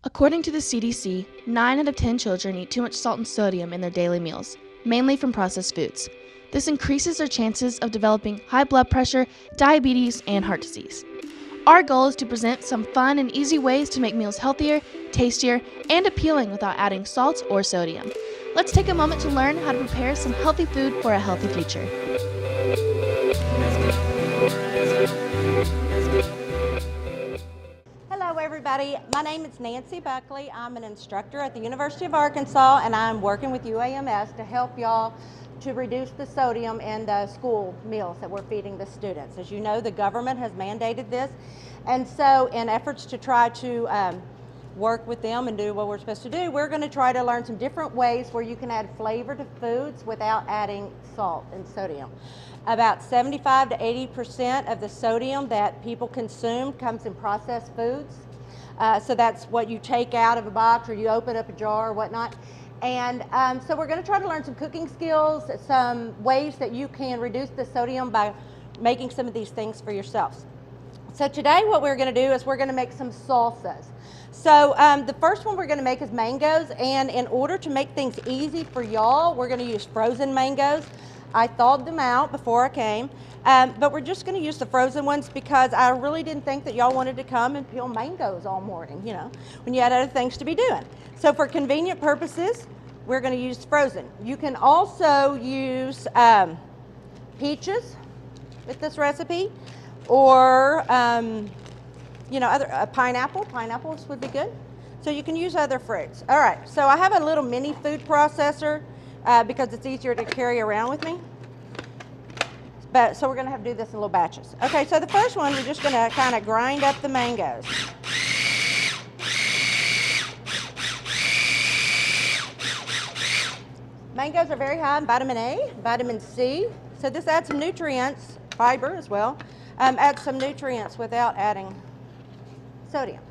According to the CDC, 9 out of 10 children eat too much salt and sodium in their daily meals, mainly from processed foods. This increases their chances of developing high blood pressure, diabetes, and heart disease. Our goal is to present some fun and easy ways to make meals healthier, tastier, and appealing without adding salt or sodium. Let's take a moment to learn how to prepare some healthy food for a healthy future. Hello everybody, my name is Nancy Buckley. I'm an instructor at the University of Arkansas, and I'm working with UAMS to help y'all to reduce the sodium in the school meals that we're feeding the students. As you know, the government has mandated this, and so in efforts to try to work with them and do what we're supposed to do, we're going to try to learn some different ways where you can add flavor to foods without adding salt and sodium. About 75 to 80% of the sodium that people consume comes in processed foods. So that's what you take out of a box or you open up a jar or whatnot. And so we're going to try to learn some cooking skills, some ways that you can reduce the sodium by making some of these things for yourselves. So today what we're going to do is we're going to make some salsas. So the first one we're going to make is mangoes, and in order to make things easy for y'all, we're going to use frozen mangoes. I thawed them out before I came, but we're just going to use the frozen ones because I really didn't think that y'all wanted to come and peel mangoes all morning, you know, when you had other things to be doing. So for convenient purposes, we're going to use frozen. You can also use peaches with this recipe, or you know, pineapples would be good. So you can use other fruits. All right, so I have a little mini food processor because it's easier to carry around with me. So we're going to have to do this in little batches. Okay, so the first one, we're just going to kind of grind up the mangoes. Mangoes are very high in vitamin A, vitamin C, so this adds some nutrients, fiber as well, adds some nutrients without adding sodium.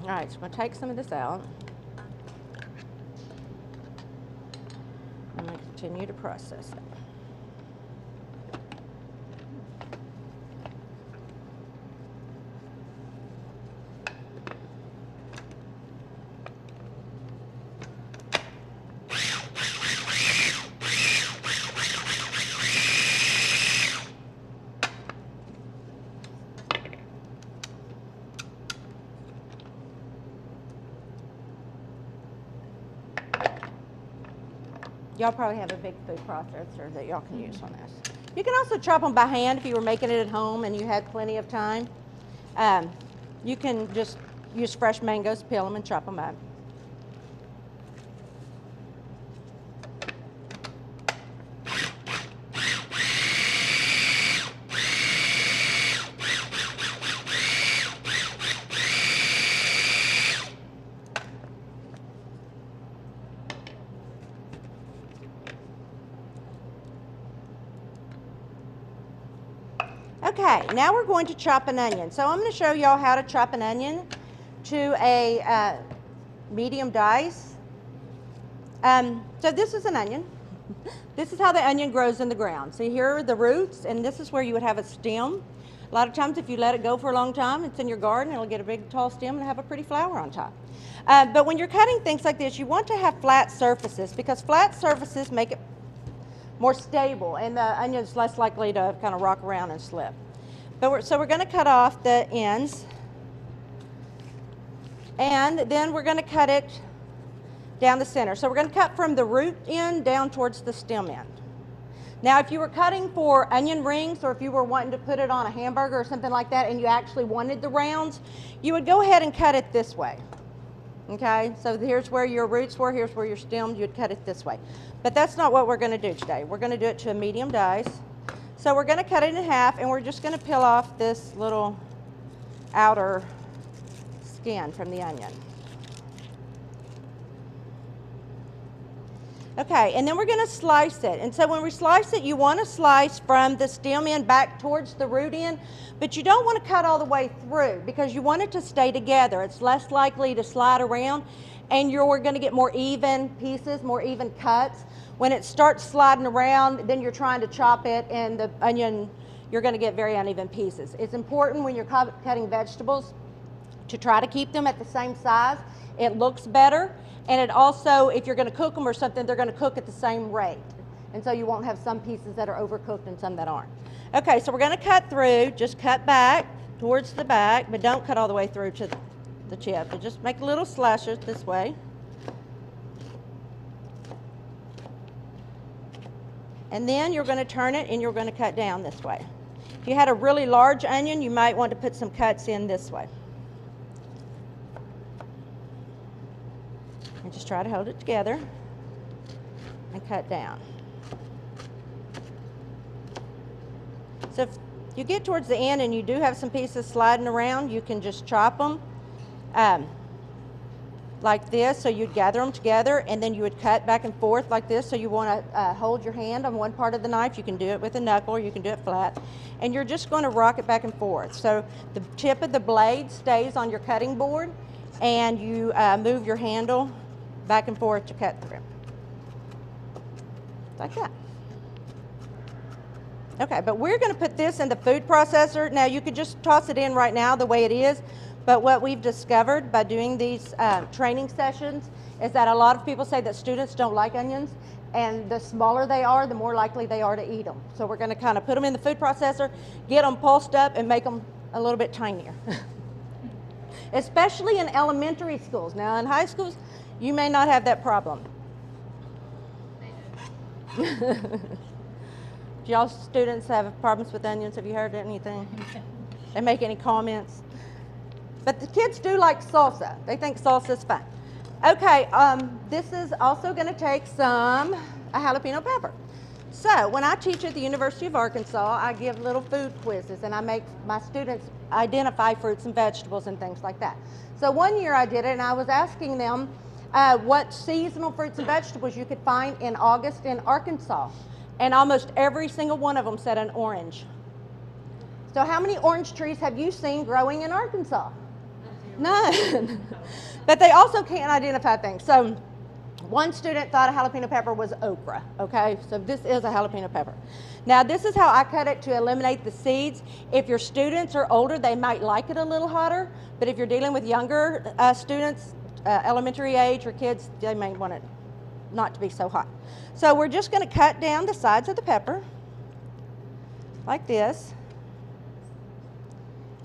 All right, so I'm going to take some of this out. I'm going to continue to process it. Y'all probably have a big food processor that y'all can use on this. You can also chop them by hand if you were making it at home and you had plenty of time. You can just use fresh mangoes, peel them, and chop them up. Okay, now we're going to chop an onion. So I'm going to show y'all how to chop an onion to a medium dice. So this is an onion. This is how the onion grows in the ground. See, here are the roots, and this is where you would have a stem. A lot of times if you let it go for a long time, it's in your garden, it'll get a big tall stem and have a pretty flower on top. But when you're cutting things like this, you want to have flat surfaces because flat surfaces make it more stable, and the onion is less likely to kind of rock around and slip. So we're going to cut off the ends, and then we're going to cut it down the center. So we're going to cut from the root end down towards the stem end. Now if you were cutting for onion rings, or if you were wanting to put it on a hamburger or something like that and you actually wanted the rounds, you would go ahead and cut it this way. Okay, so here's where your roots were, here's where your stems, you'd cut it this way. But that's not what we're going to do today. We're going to do it to a medium dice. So we're going to cut it in half, and we're just going to peel off this little outer skin from the onion. Okay, and then we're going to slice it. And so when we slice it, you want to slice from the stem end back towards the root end, but you don't want to cut all the way through because you want it to stay together. It's less likely to slide around, and you're going to get more even pieces, more even cuts. When it starts sliding around, then you're trying to chop it, and the onion, you're going to get very uneven pieces. It's important when you're cutting vegetables to try to keep them at the same size. It looks better, and it also, if you're going to cook them or something, they're going to cook at the same rate. And so you won't have some pieces that are overcooked and some that aren't. Okay, so we're going to cut through. Just cut back towards the back, but don't cut all the way through to the chip. But just make little slashes this way. And then you're going to turn it and you're going to cut down this way. If you had a really large onion, you might want to put some cuts in this way. And just try to hold it together and cut down. So if you get towards the end and you do have some pieces sliding around, you can just chop them like this. So you'd gather them together and then you would cut back and forth like this. So you want to hold your hand on one part of the knife. You can do it with a knuckle or you can do it flat. And you're just going to rock it back and forth. So the tip of the blade stays on your cutting board and you move your handle back and forth to cut through. Like that. Okay, but we're going to put this in the food processor. Now you could just toss it in right now the way it is, but what we've discovered by doing these training sessions is that a lot of people say that students don't like onions, and the smaller they are, the more likely they are to eat them. So we're going to kind of put them in the food processor, get them pulsed up, and make them a little bit tinier. Especially in elementary schools. Now in high schools, you may not have that problem. Do y'all students have problems with onions? Have you heard anything? They make any comments? But the kids do like salsa. They think salsa is fun. Okay, this is also going to take a jalapeno pepper. So when I teach at the University of Arkansas, I give little food quizzes and I make my students identify fruits and vegetables and things like that. So one year I did it and I was asking them what seasonal fruits and vegetables you could find in August in Arkansas. And almost every single one of them said an orange. So how many orange trees have you seen growing in Arkansas? None. But they also can't identify things. So one student thought a jalapeno pepper was okra, okay? So this is a jalapeno pepper. Now this is how I cut it to eliminate the seeds. If your students are older, they might like it a little hotter, but if you're dealing with younger students, elementary age or kids, they may want it not to be so hot. So we're just going to cut down the sides of the pepper like this.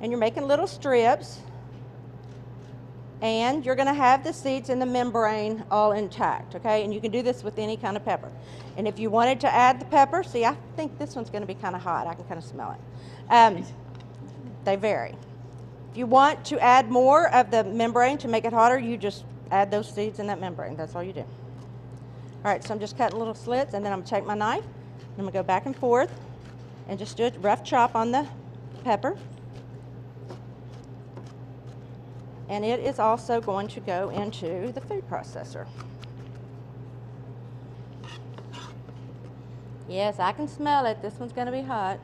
And you're making little strips. And you're going to have the seeds and the membrane all intact, okay? And you can do this with any kind of pepper. And if you wanted to add the pepper, see, I think this one's going to be kind of hot. I can kind of smell it. They vary. If you want to add more of the membrane to make it hotter, you just add those seeds in that membrane. That's all you do. All right, so I'm just cutting little slits, and then I'm going to take my knife, and I'm going to go back and forth and just do a rough chop on the pepper. And it is also going to go into the food processor. Yes, I can smell it. This one's going to be hot.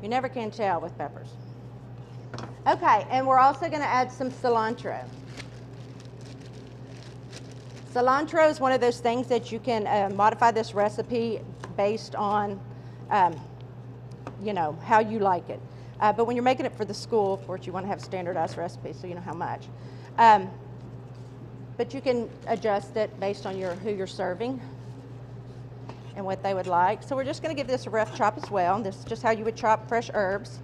You never can tell with peppers. Okay, and we're also going to add some cilantro. Cilantro is one of those things that you can modify this recipe based on you know, how you like it. But when you're making it for the school, of course, you want to have standardized recipes so you know how much. But you can adjust it based on who you're serving and what they would like. So we're just going to give this a rough chop as well. This is just how you would chop fresh herbs.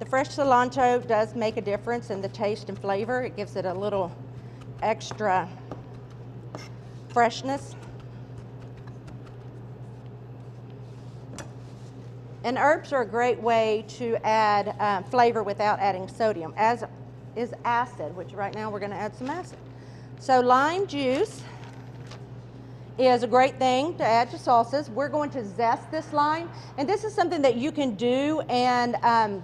The fresh cilantro does make a difference in the taste and flavor. It gives it a little extra freshness. And herbs are a great way to add flavor without adding sodium, as is acid, which right now we're going to add some acid. So lime juice is a great thing to add to salsas. We're going to zest this lime, and this is something that you can do and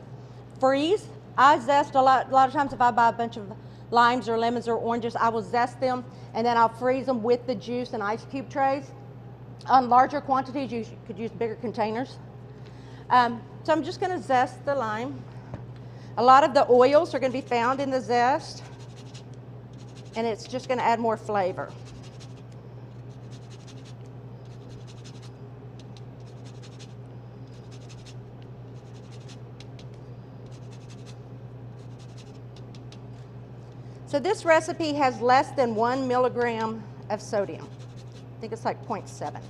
freeze. I zest a lot of times. If I buy a bunch of limes or lemons or oranges, I will zest them, and then I'll freeze them with the juice in ice cube trays. On larger quantities, you could use bigger containers. So I'm just going to zest the lime. A lot of the oils are going to be found in the zest, and it's just going to add more flavor. So this recipe has less than 1 milligram of sodium. I think it's like 0.7.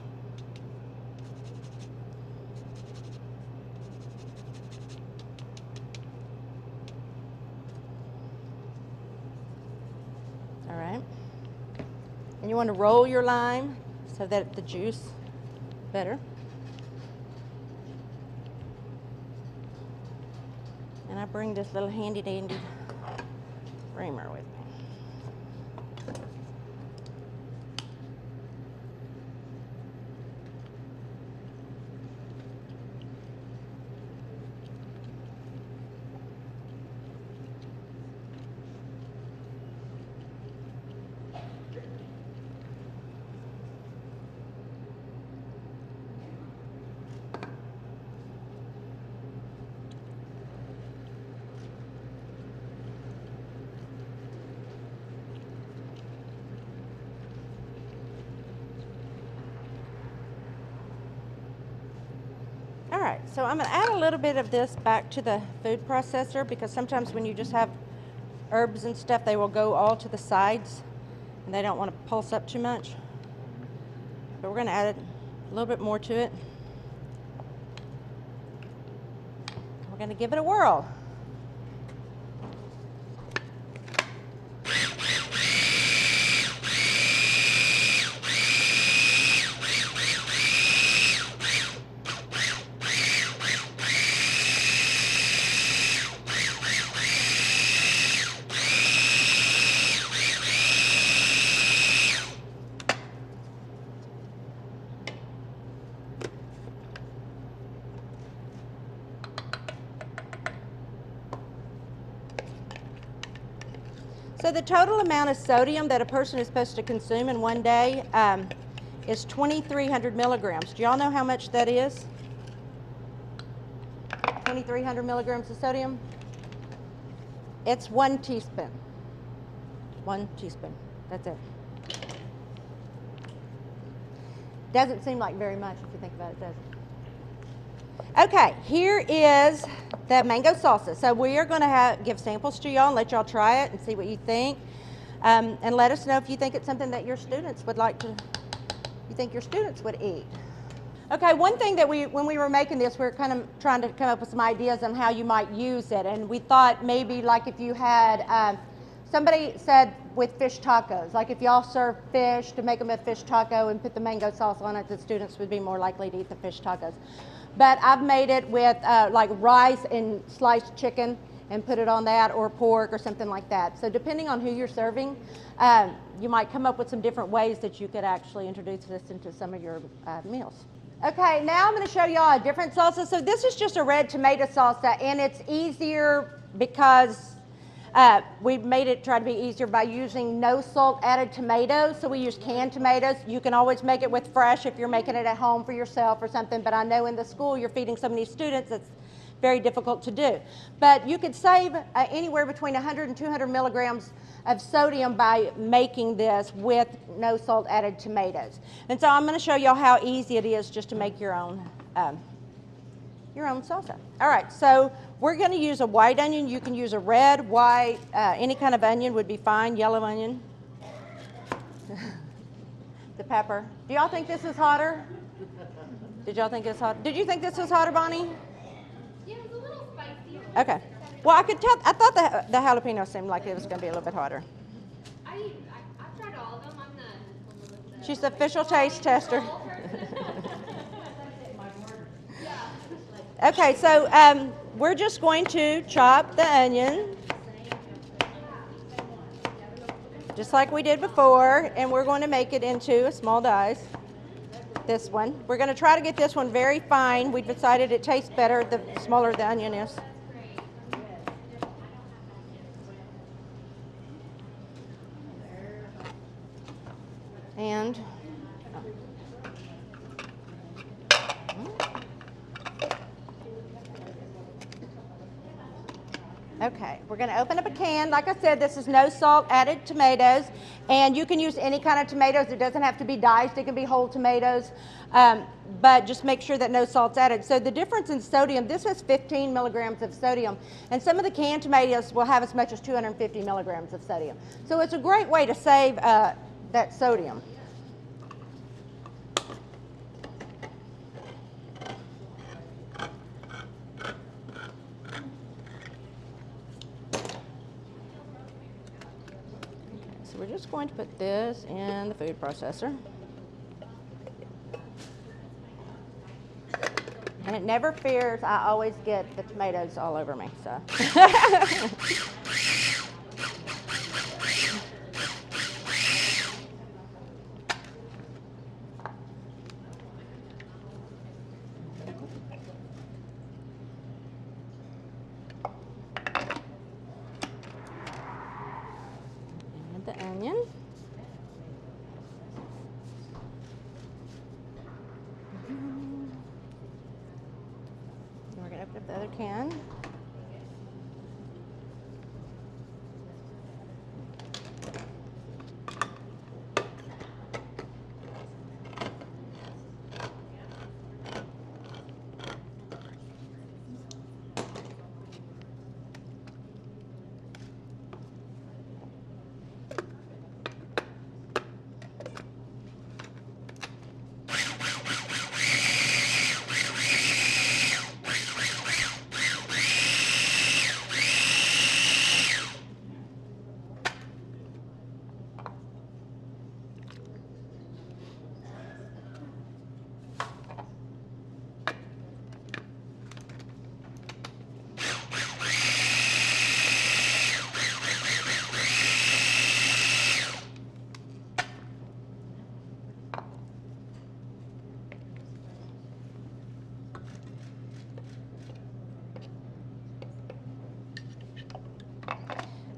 All right. And you want to roll your lime so that the juice better. And I bring this little handy dandy reamer with me. All right, so I'm gonna add a little bit of this back to the food processor because sometimes when you just have herbs and stuff, they will go all to the sides and they don't want to pulse up too much. But we're gonna add a little bit more to it. We're gonna give it a whirl. So the total amount of sodium that a person is supposed to consume in one day is 2,300 milligrams. Do y'all know how much that is? 2,300 milligrams of sodium? It's 1 teaspoon. 1 teaspoon. That's it. Doesn't seem like very much if you think about it, does it? Okay, here is the mango salsa. So we are going to give samples to y'all and let y'all try it and see what you think. And let us know if you think it's something that your students would like to, you think your students would eat. Okay, one thing that when we were making this, we were kind of trying to come up with some ideas on how you might use it. And we thought maybe like if you had, somebody said with fish tacos, like if y'all serve fish, to make them a fish taco and put the mango sauce on it, the students would be more likely to eat the fish tacos. But I've made it with like rice and sliced chicken and put it on that, or pork or something like that. So depending on who you're serving, you might come up with some different ways that you could actually introduce this into some of your meals. Okay, now I'm going to show y'all a different salsa. So this is just a red tomato salsa, and it's easier because we made it try to be easier by using no salt added tomatoes. So we use canned tomatoes. You can always make it with fresh if you're making it at home for yourself or something, but I know in the school you're feeding so many students it's very difficult to do. But you could save anywhere between 100 and 200 milligrams of sodium by making this with no salt added tomatoes. And so I'm going to show y'all how easy it is just to make your own salsa. All right, so we're going to use a white onion. You can use a red, white, any kind of onion would be fine, yellow onion. The pepper. Do y'all think this is hotter? Did y'all think it's hot? Did you think this was hotter, Bonnie? Yeah, it was a little spicy. Okay. Well, I could tell, I thought the jalapeno seemed like it was going to be a little bit hotter. I've tried all of them. I'm the She's the official taste tester. Okay, so we're just going to chop the onion, just like we did before, and we're going to make it into a small dice. This one. We're going to try to get this one very fine. We decided it tastes better the smaller the onion is. And Okay, we're going to open up a can. Like I said, this is no salt added tomatoes, and you can use any kind of tomatoes. It doesn't have to be diced. It can be whole tomatoes, but just make sure that no salt's added. So the difference in sodium, this has 15 milligrams of sodium, and some of the canned tomatoes will have as much as 250 milligrams of sodium. So it's a great way to save that sodium. We're just going to put this in the food processor. And it never fears, I always get the tomatoes all over me, so. And the onion. We're going to open up the other can.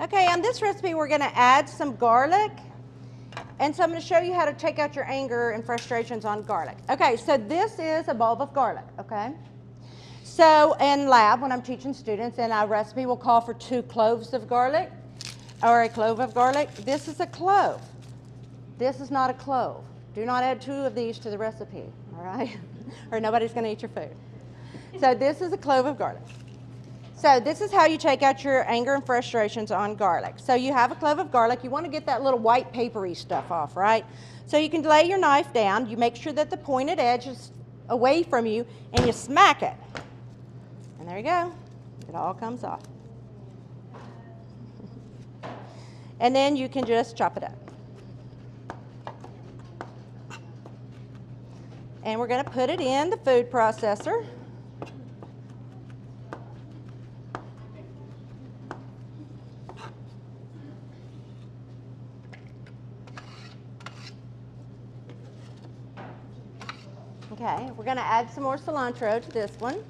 Okay, on this recipe we're going to add some garlic, and so I'm going to show you how to take out your anger and frustrations on garlic. Okay, so this is a bulb of garlic, okay? So in lab, when I'm teaching students, and our recipe will call for 2 cloves of garlic, or a clove of garlic. This is a clove. This is not a clove. Do not add 2 of these to the recipe, all right? Or nobody's going to eat your food. So this is a clove of garlic. So this is how you take out your anger and frustrations on garlic. So you have a clove of garlic. You want to get that little white papery stuff off, right? So you can lay your knife down. You make sure that the pointed edge is away from you, and you smack it. And there you go. It all comes off. And then you can just chop it up. And we're going to put it in the food processor. Okay, we're going to add some more cilantro to this one.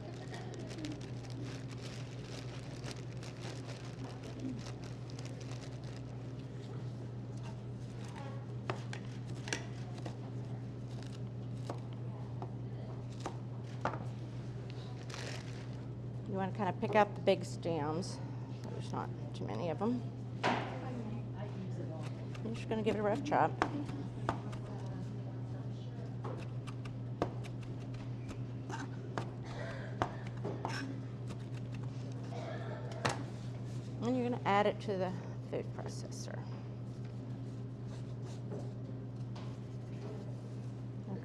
You want to kind of pick out the big stems. There's not too many of them. I'm just going to give it a rough chop. And you're going to add it to the food processor.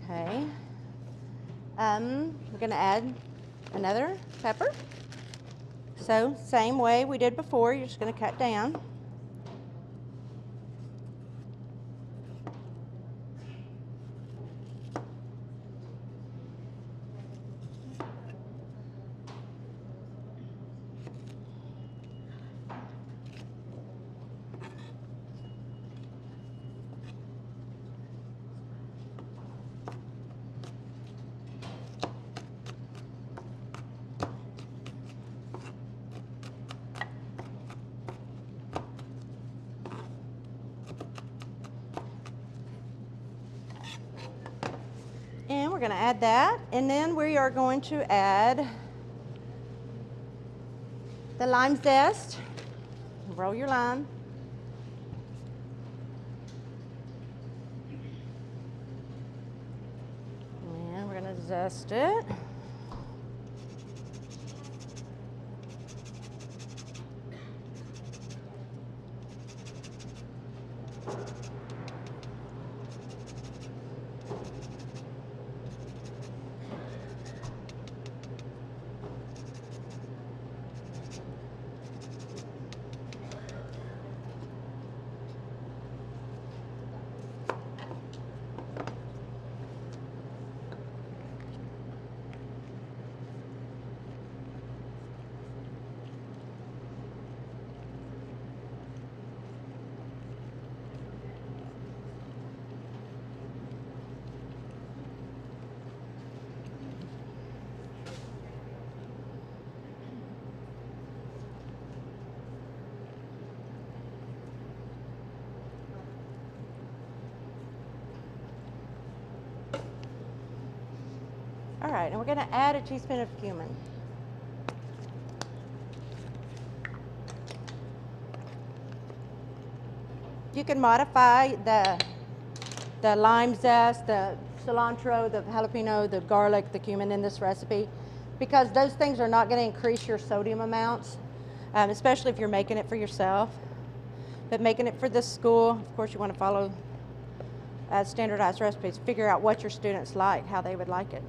Okay. We're going to add another pepper. So same way we did before, you're just going to cut down. And we're going to add that, and then we are going to add the lime zest. Roll your lime. And we're going to zest it. All right, and we're going to add a teaspoon of cumin. You can modify the lime zest, the cilantro, the jalapeno, the garlic, the cumin in this recipe, because those things are not going to increase your sodium amounts, especially if you're making it for yourself. But making it for this school, of course, you want to follow standardized recipes. Figure out what your students like, how they would like it.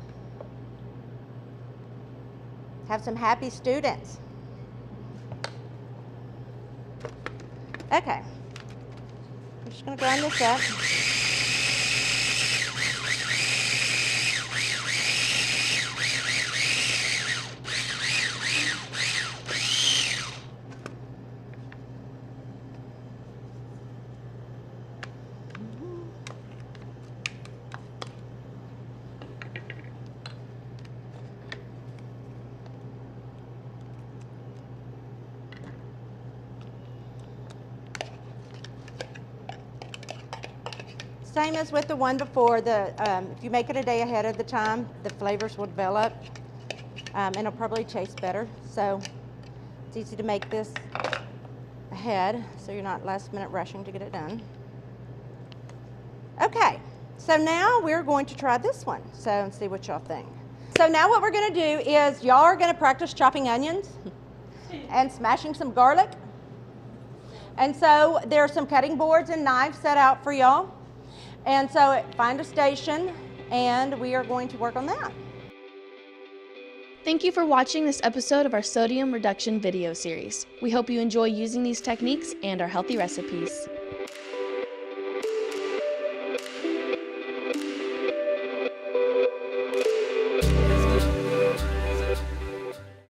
Have some happy students. Okay. I'm just going to grind this up. Same as with the one before, if you make it a day ahead of the time, the flavors will develop and it'll probably taste better. So it's easy to make this ahead so you're not last minute rushing to get it done. Okay, so now we're going to try this one and see what y'all think. So now what we're going to do is y'all are going to practice chopping onions and smashing some garlic. And so there are some cutting boards and knives set out for y'all. And so find a station, and we are going to work on that. Thank you for watching this episode of our sodium reduction video series. We hope you enjoy using these techniques and our healthy recipes.